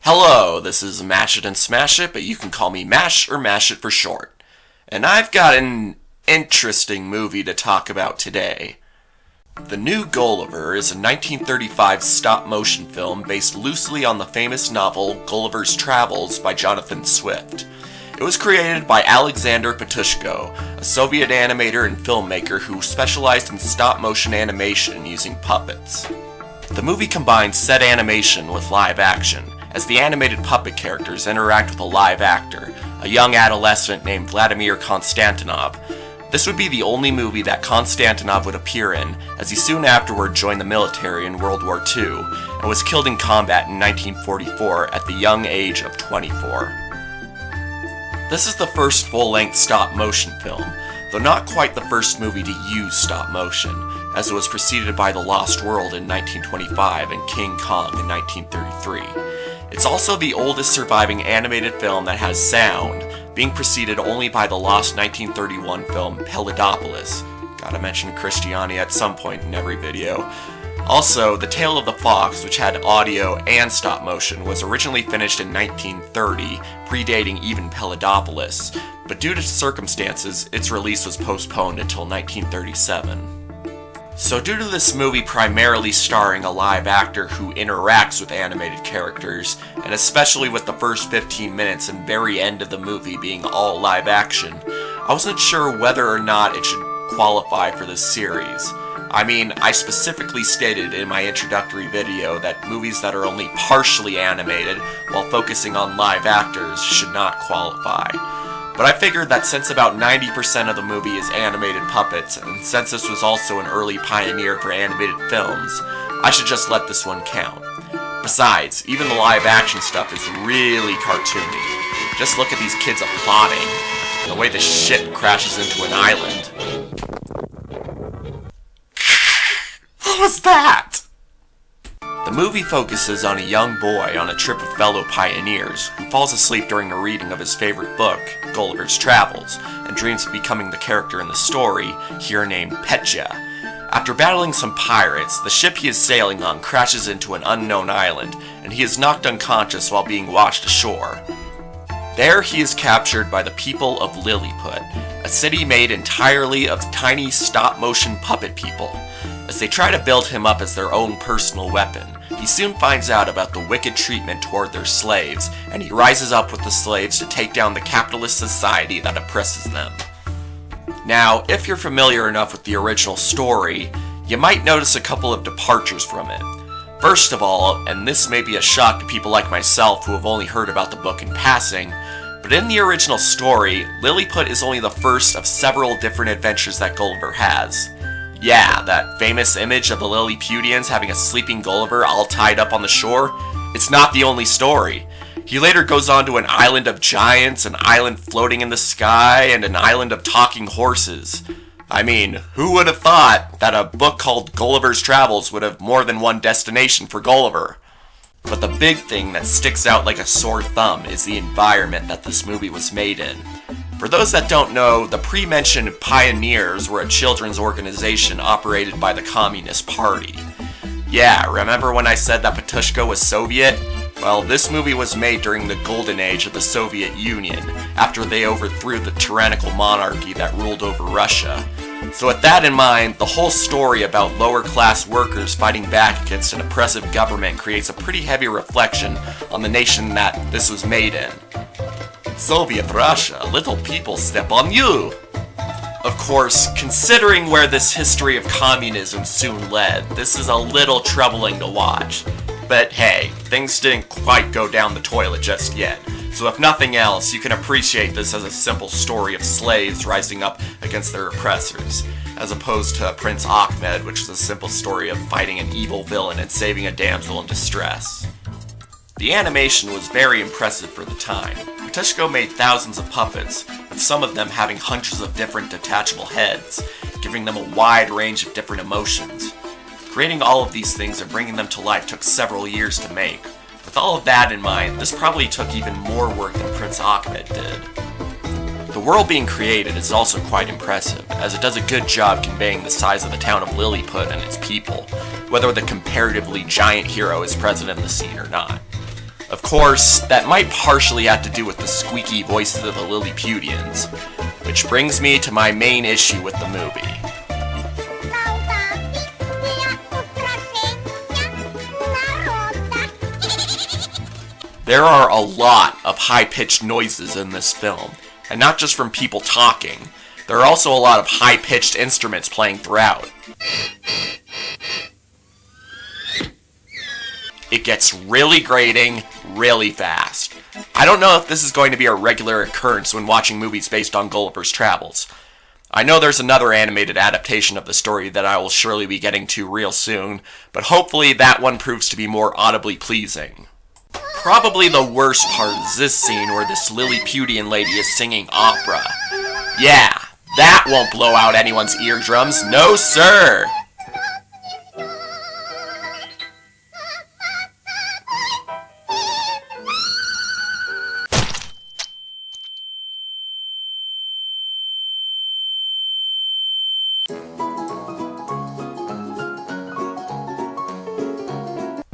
Hello, this is Mash It and Smash It, but you can call me Mash or Mash It for short. And I've got an interesting movie to talk about today. The New Gulliver is a 1935 stop-motion film based loosely on the famous novel Gulliver's Travels by Jonathan Swift. It was created by Alexander Patushko, a Soviet animator and filmmaker who specialized in stop-motion animation using puppets. The movie combines set animation with live action, as the animated puppet characters interact with a live actor, a young adolescent named Vladimir Konstantinov. This would be the only movie that Konstantinov would appear in, as he soon afterward joined the military in World War II, and was killed in combat in 1944 at the young age of 24. This is the first full-length stop-motion film, though not quite the first movie to use stop-motion, as it was preceded by The Lost World in 1925 and King Kong in 1933. It's also the oldest surviving animated film that has sound, being preceded only by the lost 1931 film Peloponnese. Gotta mention Christiani at some point in every video. Also, The Tale of the Fox, which had audio and stop motion, was originally finished in 1930, predating even Peloponnese, but due to circumstances, its release was postponed until 1937. So due to this movie primarily starring a live actor who interacts with animated characters, and especially with the first 15 minutes and very end of the movie being all live action, I wasn't sure whether or not it should qualify for this series. I mean, I specifically stated in my introductory video that movies that are only partially animated while focusing on live actors should not qualify. But I figured that since about 90% of the movie is animated puppets, and since this was also an early pioneer for animated films, I should just let this one count. Besides, even the live action stuff is really cartoony. Just look at these kids applauding, the way the ship crashes into an island. What was that? The movie focuses on a young boy on a trip with fellow pioneers who falls asleep during a reading of his favorite book, Gulliver's Travels, and dreams of becoming the character in the story, here named Petya. After battling some pirates, the ship he is sailing on crashes into an unknown island, and he is knocked unconscious while being washed ashore. There he is captured by the people of Lilliput, a city made entirely of tiny stop-motion puppet people. As they try to build him up as their own personal weapon, he soon finds out about the wicked treatment toward their slaves, and he rises up with the slaves to take down the capitalist society that oppresses them. Now, if you're familiar enough with the original story, you might notice a couple of departures from it. First of all, and this may be a shock to people like myself who have only heard about the book in passing, but in the original story, Lilliput is only the first of several different adventures that Gulliver has. Yeah, that famous image of the Lilliputians having a sleeping Gulliver all tied up on the shore? It's not the only story. He later goes on to an island of giants, an island floating in the sky, and an island of talking horses. I mean, who would have thought that a book called Gulliver's Travels would have more than one destination for Gulliver? But the big thing that sticks out like a sore thumb is the environment that this movie was made in. For those that don't know, the pre-mentioned Pioneers were a children's organization operated by the Communist Party. Yeah, remember when I said that Patushko was Soviet? Well, this movie was made during the golden age of the Soviet Union, after they overthrew the tyrannical monarchy that ruled over Russia. So with that in mind, the whole story about lower-class workers fighting back against an oppressive government creates a pretty heavy reflection on the nation that this was made in. Soviet Russia, little people step on you! Of course, considering where this history of communism soon led, this is a little troubling to watch. But hey, things didn't quite go down the toilet just yet, so if nothing else, you can appreciate this as a simple story of slaves rising up against their oppressors, as opposed to Prince Ahmed, which is a simple story of fighting an evil villain and saving a damsel in distress. The animation was very impressive for the time. Patushko made thousands of puppets, with some of them having hundreds of different detachable heads, giving them a wide range of different emotions. Creating all of these things and bringing them to life took several years to make. With all of that in mind, this probably took even more work than Prince Ahmed did. The world being created is also quite impressive, as it does a good job conveying the size of the town of Lilliput and its people, whether the comparatively giant hero is present in the scene or not. Of course, that might partially have to do with the squeaky voices of the Lilliputians, which brings me to my main issue with the movie. There are a lot of high-pitched noises in this film, and not just from people talking. There are also a lot of high-pitched instruments playing throughout. It gets really grating, really fast. I don't know if this is going to be a regular occurrence when watching movies based on Gulliver's Travels. I know there's another animated adaptation of the story that I will surely be getting to real soon, but hopefully that one proves to be more audibly pleasing. Probably the worst part is this scene where this Lilliputian lady is singing opera. Yeah, that won't blow out anyone's eardrums, no sir!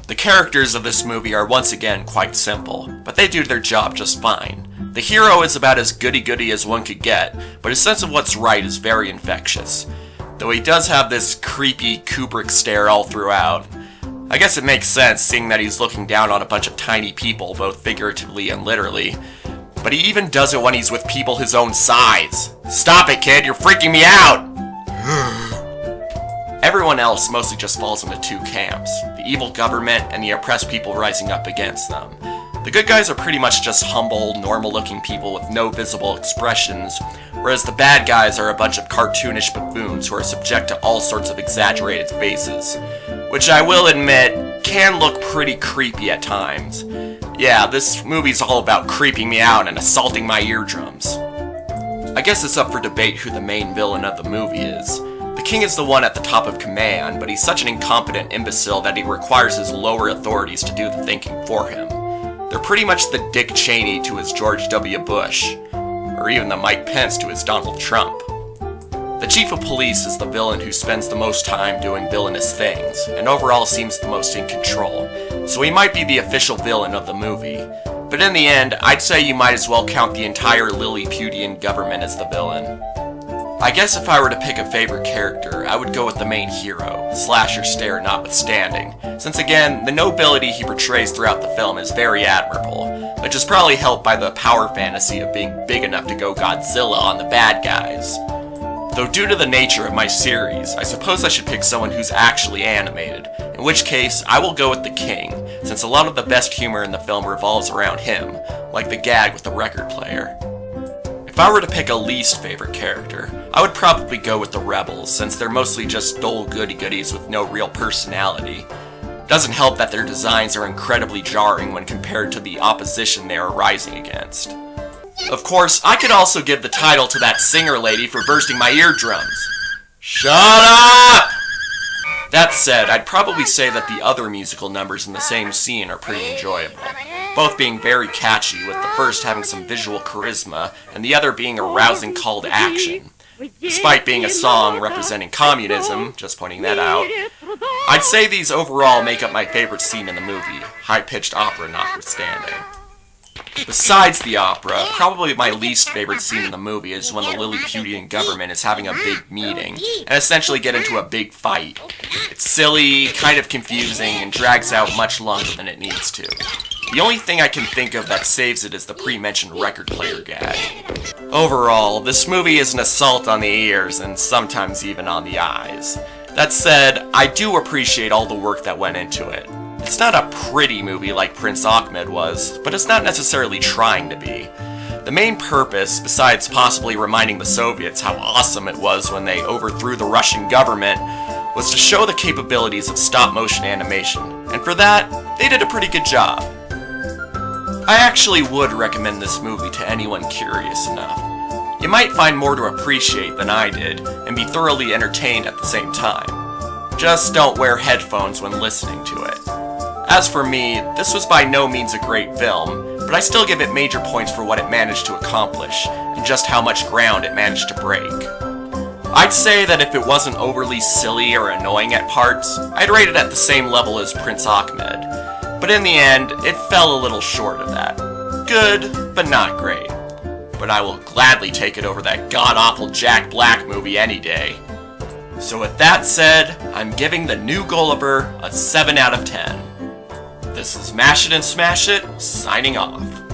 The characters of this movie are once again quite simple, but they do their job just fine. The hero is about as goody-goody as one could get, but his sense of what's right is very infectious. Though he does have this creepy Kubrick stare all throughout. I guess it makes sense, seeing that he's looking down on a bunch of tiny people, both figuratively and literally. But he even does it when he's with people his own size. Stop it, kid, you're freaking me out! Everyone else mostly just falls into two camps, the evil government and the oppressed people rising up against them. The good guys are pretty much just humble, normal-looking people with no visible expressions, whereas the bad guys are a bunch of cartoonish buffoons who are subject to all sorts of exaggerated faces, which I will admit can look pretty creepy at times. Yeah, this movie's all about creeping me out and assaulting my eardrums. I guess it's up for debate who the main villain of the movie is. The king is the one at the top of command, but he's such an incompetent imbecile that he requires his lower authorities to do the thinking for him. They're pretty much the Dick Cheney to his George W. Bush, or even the Mike Pence to his Donald Trump. The chief of police is the villain who spends the most time doing villainous things, and overall seems the most in control, so he might be the official villain of the movie. But in the end, I'd say you might as well count the entire Lilliputian government as the villain. I guess if I were to pick a favorite character, I would go with the main hero, slasher stare notwithstanding, since again, the nobility he portrays throughout the film is very admirable, which is probably helped by the power fantasy of being big enough to go Godzilla on the bad guys. Though due to the nature of my series, I suppose I should pick someone who's actually animated, in which case I will go with the king, since a lot of the best humor in the film revolves around him, like the gag with the record player. If I were to pick a least favorite character, I would probably go with the rebels, since they're mostly just dull goody-goodies with no real personality. Doesn't help that their designs are incredibly jarring when compared to the opposition they are rising against. Of course, I could also give the title to that singer lady for bursting my eardrums. Shut up! That said, I'd probably say that the other musical numbers in the same scene are pretty enjoyable, both being very catchy, with the first having some visual charisma, and the other being a rousing call to action. Despite being a song representing communism, just pointing that out, I'd say these overall make up my favorite scene in the movie, high-pitched opera notwithstanding. Besides the opera, probably my least favorite scene in the movie is when the Lilliputian government is having a big meeting, and essentially get into a big fight. It's silly, kind of confusing, and drags out much longer than it needs to. The only thing I can think of that saves it is the pre-mentioned record player gag. Overall, this movie is an assault on the ears, and sometimes even on the eyes. That said, I do appreciate all the work that went into it. It's not a pretty movie like Prince Ahmed was, but it's not necessarily trying to be. The main purpose, besides possibly reminding the Soviets how awesome it was when they overthrew the Russian government, was to show the capabilities of stop-motion animation, and for that, they did a pretty good job. I actually would recommend this movie to anyone curious enough. You might find more to appreciate than I did, and be thoroughly entertained at the same time. Just don't wear headphones when listening to it. As for me, this was by no means a great film, but I still give it major points for what it managed to accomplish, and just how much ground it managed to break. I'd say that if it wasn't overly silly or annoying at parts, I'd rate it at the same level as Prince Ahmed. But in the end, it fell a little short of that. Good, but not great. But I will gladly take it over that god-awful Jack Black movie any day. So with that said, I'm giving the new Gulliver a 7 out of 10. This is Mash It and Smash It, signing off.